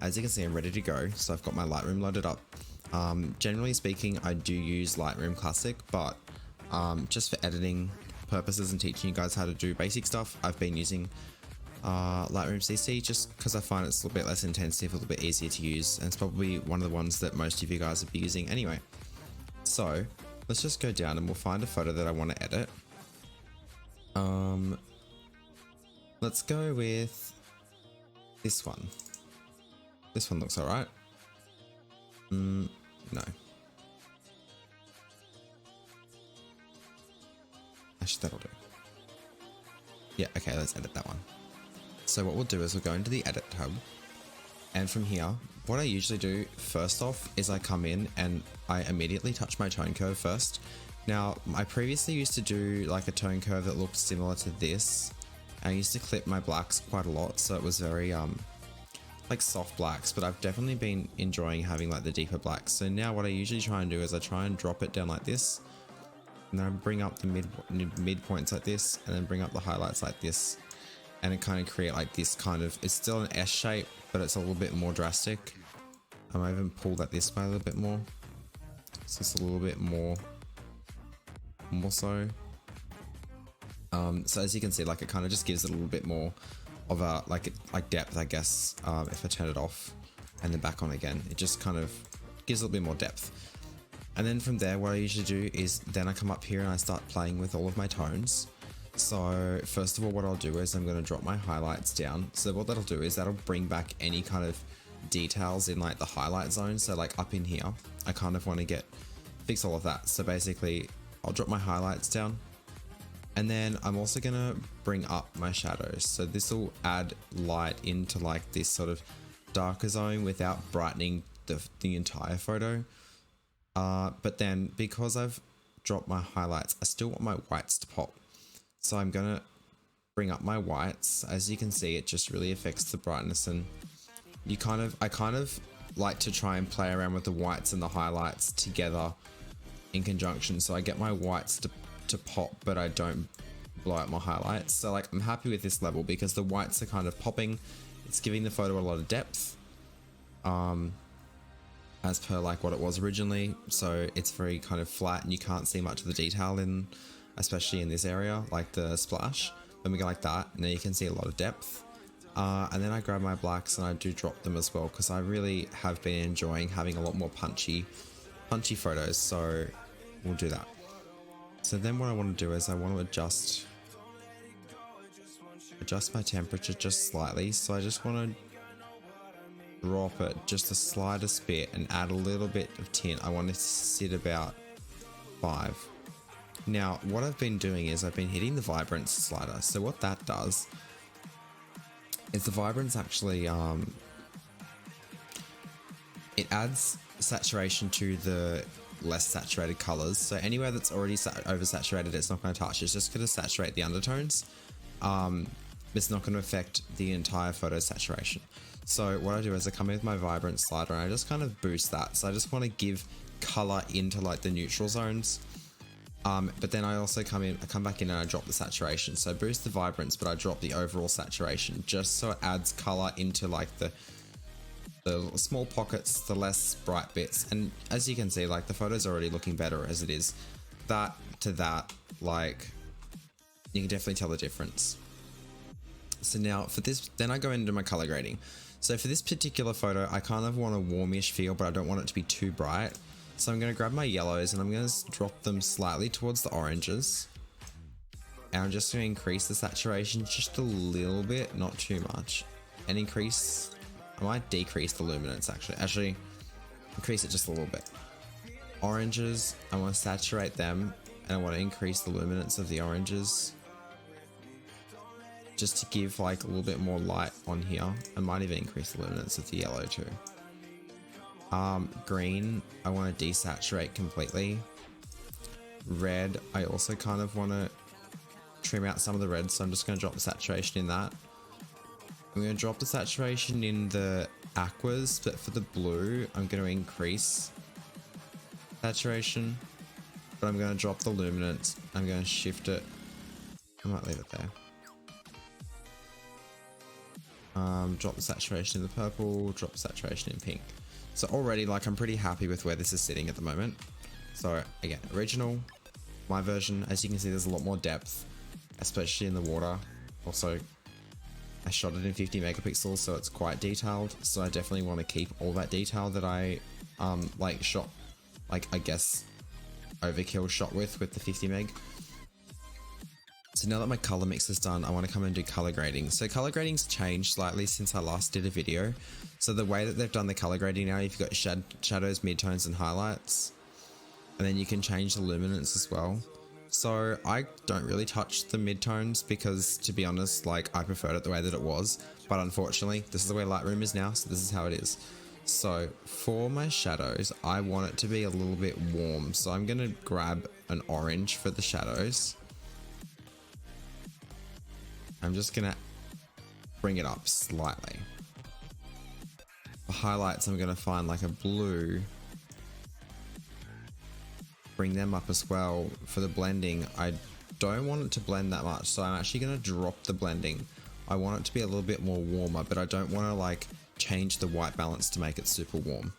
as you can see, I'm ready to go. So I've got my Lightroom loaded up. Generally speaking, I do use Lightroom Classic, but just for editing purposes and teaching you guys how to do basic stuff, I've been using Lightroom CC just because I find it's a little bit less intensive, a little bit easier to use, and it's probably one of the ones that most of you guys will be using anyway. So let's just go down and we'll find a photo that I want to edit. Let's go with this one. This one looks alright. No. Actually, that'll do. Yeah, okay, let's edit that one. So what we'll do is we'll go into the edit tab, and from here, what I usually do first off is I come in and I immediately touch my tone curve first. Now, I previously used to do like a tone curve that looked similar to this. I used to clip my blacks quite a lot, so it was very like soft blacks, but I've definitely been enjoying having like the deeper blacks. So now what I usually try and do is I try and drop it down like this, and then I bring up the mid points like this, and then bring up the highlights like this, and it kind of create like this kind of, it's still an S shape, but it's a little bit more drastic. I might even pull that this way a little bit more, so it's a little bit more so. So as you can see, like it kind of just gives it a little bit more of a like depth, I guess. If I turn it off and then back on again, it just kind of gives a little bit more depth. And then from there, what I usually do is then I come up here and I start playing with all of my tones. So first of all, what I'll do is I'm going to drop my highlights down. So what that'll do is that'll bring back any kind of details in like the highlight zone. So like up in here, I kind of want to fix all of that. So basically I'll drop my highlights down, and then I'm also going to bring up my shadows. So this will add light into like this sort of darker zone without brightening the entire photo. But then because I've dropped my highlights, I still want my whites to pop. So I'm going to bring up my whites. As you can see, it just really affects the brightness, and I kind of like to try and play around with the whites and the highlights together in conjunction. So I get my whites to pop, but I don't blow out my highlights. So like I'm happy with this level because the whites are kind of popping. It's giving the photo a lot of depth. As per like what it was originally. So it's very kind of flat and you can't see much of the detail in, especially in this area, like the splash. When we go like that, now you can see a lot of depth. And then I grab my blacks and I do drop them as well, because I really have been enjoying having a lot more punchy photos. So we'll do that. So then what I want to do is I want to adjust my temperature just slightly. So I just want to drop it just the slightest bit and add a little bit of tint. I want it to sit about 5. Now what I've been doing is I've been hitting the vibrance slider. So what that does is the vibrance actually it adds saturation to the less saturated colors. So anywhere that's already oversaturated, it's not going to touch. It's just going to saturate the undertones. It's not going to affect the entire photo saturation. So what I do is I come in with my vibrance slider and I just kind of boost that. So I just want to give color into like the neutral zones. But then I also come back in and I drop the saturation. So I boost the vibrance, but I drop the overall saturation just so it adds color into like the small pockets, the less bright bits. And as you can see, like the photo's already looking better as it is. That to that, like you can definitely tell the difference. So now for this, then I go into my color grading. So for this particular photo, I kind of want a warmish feel, but I don't want it to be too bright. So I'm going to grab my yellows and I'm going to drop them slightly towards the oranges. And I'm just going to increase the saturation just a little bit, not too much. And I might decrease the luminance actually increase it just a little bit. Oranges, I want to saturate them and I want to increase the luminance of the oranges. Just to give like a little bit more light on here. I might even increase the luminance of the yellow too. Green, I want to desaturate completely. Red, I also kind of want to trim out some of the red, so I'm just going to drop the saturation in that. I'm going to drop the saturation in the aquas, but for the blue, I'm going to increase saturation, but I'm going to drop the luminance. I'm going to shift it. I might leave it there. Drop the saturation in the purple, drop the saturation in pink. So already, like, I'm pretty happy with where this is sitting at the moment. So again, original, my version, as you can see, there's a lot more depth, especially in the water. Also, I shot it in 50 megapixels, so it's quite detailed. So I definitely want to keep all that detail that I like shot, like, I guess overkill shot with the 50 meg. So now that my color mix is done, I want to come and do color grading. So color grading's changed slightly since I last did a video. So the way that they've done the color grading now, you've got shadows, midtones, and highlights. And then you can change the luminance as well. So I don't really touch the midtones because, to be honest, like, I preferred it the way that it was. But unfortunately, this is the way Lightroom is now, so this is how it is. So for my shadows, I want it to be a little bit warm. So I'm going to grab an orange for the shadows. I'm just going to bring it up slightly. For highlights, I'm going to find like a blue. Bring them up as well. For the blending, I don't want it to blend that much, so I'm actually going to drop the blending. I want it to be a little bit more warmer, but I don't want to like change the white balance to make it super warm.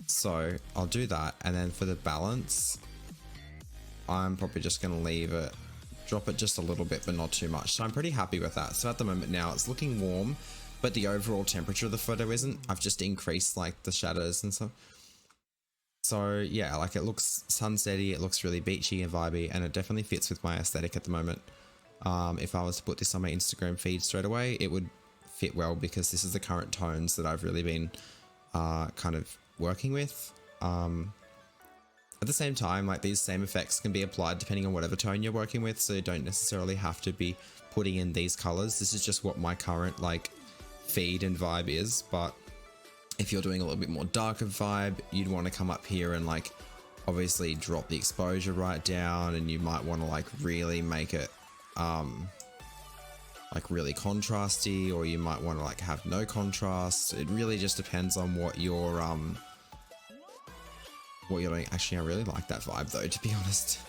So I'll do that, and then for the balance, I'm probably just going to leave it, drop it just a little bit, but not too much. So I'm pretty happy with that. So at the moment now, it's looking warm, but the overall temperature of the photo isn't. I've just increased like the shadows and stuff. So yeah, like, it looks sunsetty, it looks really beachy and vibey, and it definitely fits with my aesthetic at the moment. If I was to put this on my Instagram feed straight away, it would fit well because this is the current tones that I've really been kind of working with. At the same time, like, these same effects can be applied depending on whatever tone you're working with, so you don't necessarily have to be putting in these colors. This is just what my current like feed and vibe is, but if you're doing a little bit more darker vibe, you'd want to come up here and like obviously drop the exposure right down, and you might want to like really make it like really contrasty, or you might want to like have no contrast. It really just depends on what you're doing. Actually, I really like that vibe though, to be honest.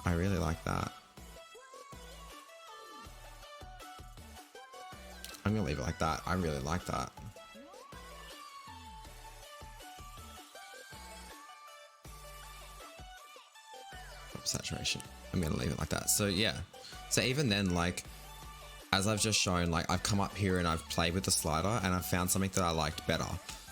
I really like that. I'm gonna leave it like that. I really like that. Saturation. I'm gonna leave it like that. So yeah, so even then, like, as I've just shown, like, I've come up here and I've played with the slider and I've found something that I liked better.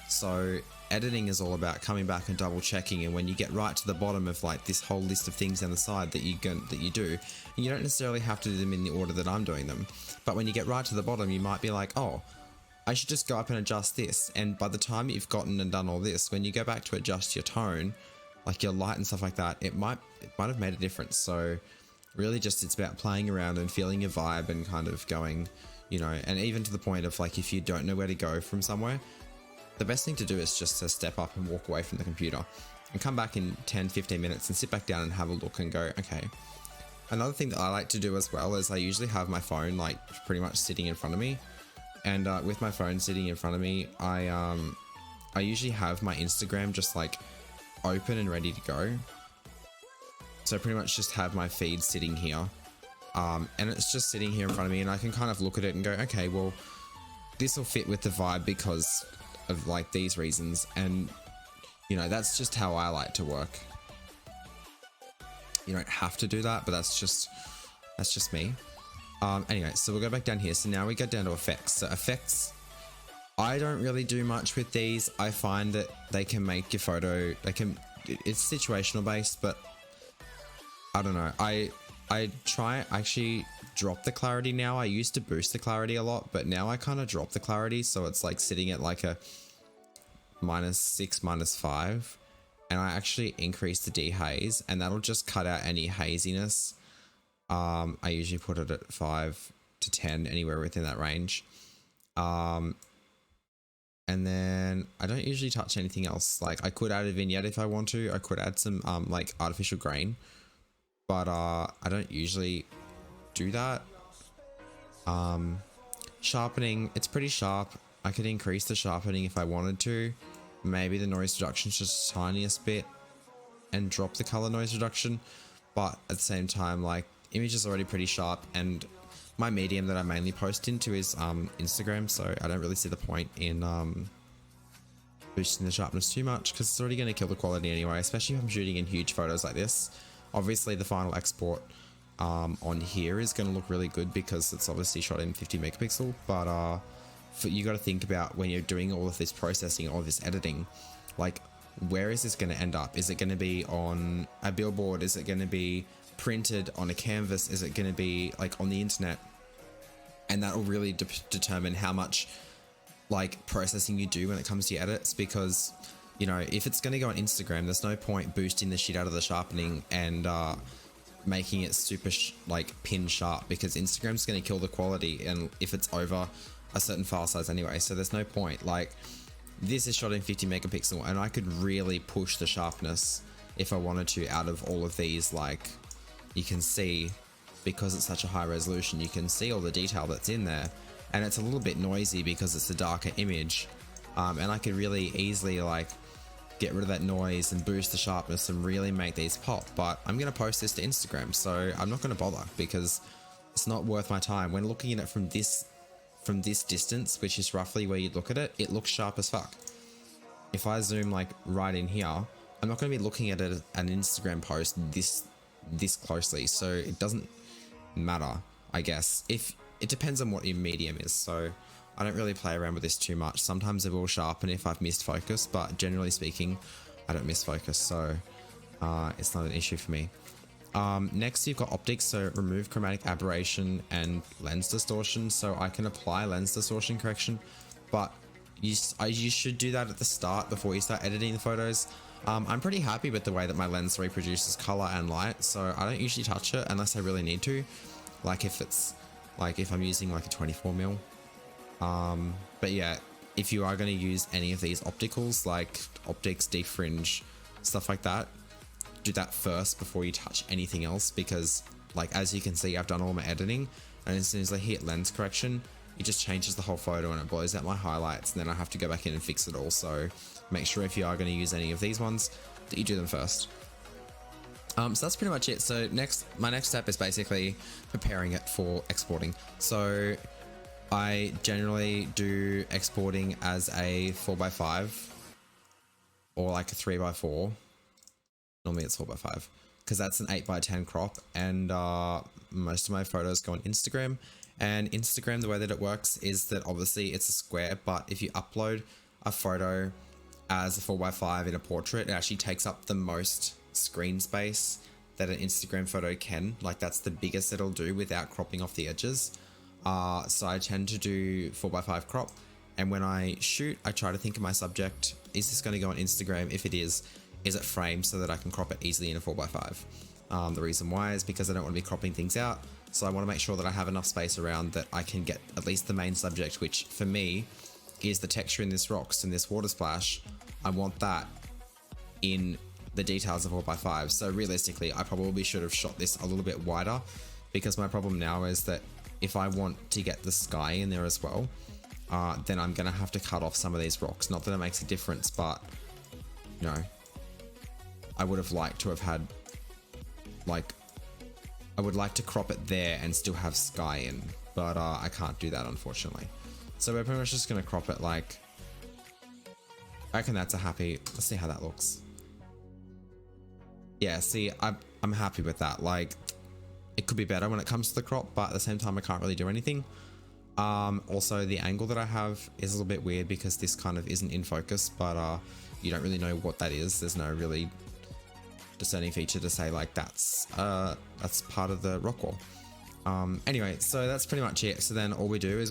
So editing is all about coming back and double checking, and when you get right to the bottom of like this whole list of things down the side that you do, and you don't necessarily have to do them in the order that I'm doing them, but when you get right to the bottom, you might be like, oh, I should just go up and adjust this. And by the time you've gotten and done all this, when you go back to adjust your tone, like your light and stuff like that, it might have made a difference. So really just, it's about playing around and feeling your vibe and kind of going, you know, and even to the point of like, if you don't know where to go from somewhere, the best thing to do is just to step up and walk away from the computer and come back in 10-15 minutes and sit back down and have a look and go, okay. Another thing that I like to do as well is I usually have my phone like pretty much sitting in front of me, and with my phone sitting in front of me, I usually have my Instagram just like open and ready to go. So I pretty much just have my feed sitting here, and it's just sitting here in front of me, and I can kind of look at it and go, okay, well, this will fit with the vibe because of like these reasons. And you know, that's just how I like to work. You don't have to do that, but that's just me. Anyway, so we'll go back down here. So now we go down to effects. So effects, I don't really do much with these. I find that they can make your photo, it's situational based, but I don't know. I actually drop the clarity now. I used to boost the clarity a lot, but now I kind of drop the clarity. So it's like sitting at like a -6, -5. And I actually increase the dehaze, and that'll just cut out any haziness. I usually put it at 5 to 10, anywhere within that range. And then I don't usually touch anything else. Like, I could add a vignette if I want to. I could add some like artificial grain, but I don't usually do that. Sharpening, it's pretty sharp. I could increase the sharpening if I wanted to. Maybe the noise reduction just the tiniest bit, and drop the color noise reduction. But at the same time, like, image is already pretty sharp, and my medium that I mainly post into is Instagram, so I don't really see the point in boosting the sharpness too much because it's already going to kill the quality anyway, especially if I'm shooting in huge photos like this. Obviously the final export on here is going to look really good because it's obviously shot in 50 megapixel, but you got to think about when you're doing all of this processing, all of this editing, like where is this going to end up? Is it going to be on a billboard? Is it going to be printed on a canvas? Is it going to be like on the internet? And that will really determine how much like processing you do when it comes to your edits, because you know, if it's going to go on Instagram, there's no point boosting the shit out of the sharpening and making it super like pin sharp, because Instagram's going to kill the quality and if it's over a certain file size anyway, so there's no point. Like this is shot in 50 megapixel and I could really push the sharpness if I wanted to out of all of these. Like you can see, because it's such a high resolution, you can see all the detail that's in there, and it's a little bit noisy because it's a darker image, and I could really easily like get rid of that noise and boost the sharpness and really make these pop. But I'm going to post this to Instagram, so I'm not going to bother because it's not worth my time. When looking at it from this distance, which is roughly where you'd look at it, it looks sharp as fuck. If I zoom like right in here, I'm not going to be looking at it, an Instagram post this closely, so it doesn't matter, I guess. If it depends on what your medium is, so I don't really play around with this too much. Sometimes it will sharpen if I've missed focus, but generally speaking, I don't miss focus, so it's not an issue for me. Next, you've got optics, so remove chromatic aberration and lens distortion. So I can apply lens distortion correction, but you should do that at the start before you start editing the photos. I'm pretty happy with the way that my lens reproduces color and light, so I don't usually touch it unless I really need to. Like if I'm using like a 24mm. But yeah, if you are going to use any of these opticals, like optics, deep fringe, stuff like that, do that first before you touch anything else, because like as you can see, I've done all my editing, and as soon as I hit lens correction, it just changes the whole photo and it blows out my highlights, and then I have to go back in and fix it all. So make sure if you are going to use any of these ones that you do them first. So that's pretty much it. So my next step is basically preparing it for exporting. So I generally do exporting as a 4x5 or like a 3x4. Normally it's 4x5 because that's an 8x10 crop, and most of my photos go on Instagram. And Instagram, the way that it works is that obviously it's a square, but if you upload a photo as a 4x5 in a portrait, it actually takes up the most screen space that an Instagram photo can. Like that's the biggest it'll do without cropping off the edges. So I tend to do 4x5 crop, and when I shoot, I try to think of my subject. Is this going to go on Instagram? If it is it framed so that I can crop it easily in a 4x5? The reason why is because I don't want to be cropping things out. So I want to make sure that I have enough space around that I can get at least the main subject, which for me is the texture in this rocks and this water splash. I want that in the details of 4x5. So realistically, I probably should have shot this a little bit wider, because my problem now is that if I want to get the sky in there as well, then I'm going to have to cut off some of these rocks. Not that it makes a difference, but you know, I would have liked to have had, like, I would like to crop it there and still have sky in, but I can't do that unfortunately. So we're pretty much just going to crop it like, I reckon that's a happy, let's see how that looks. Yeah, see, I'm happy with that. Like, it could be better when it comes to the crop, but at the same time, I can't really do anything. Also, the angle that I have is a little bit weird because this kind of isn't in focus, but you don't really know what that is. There's no really discerning feature to say like that's part of the rock wall. Anyway, so that's pretty much it. So then all we do is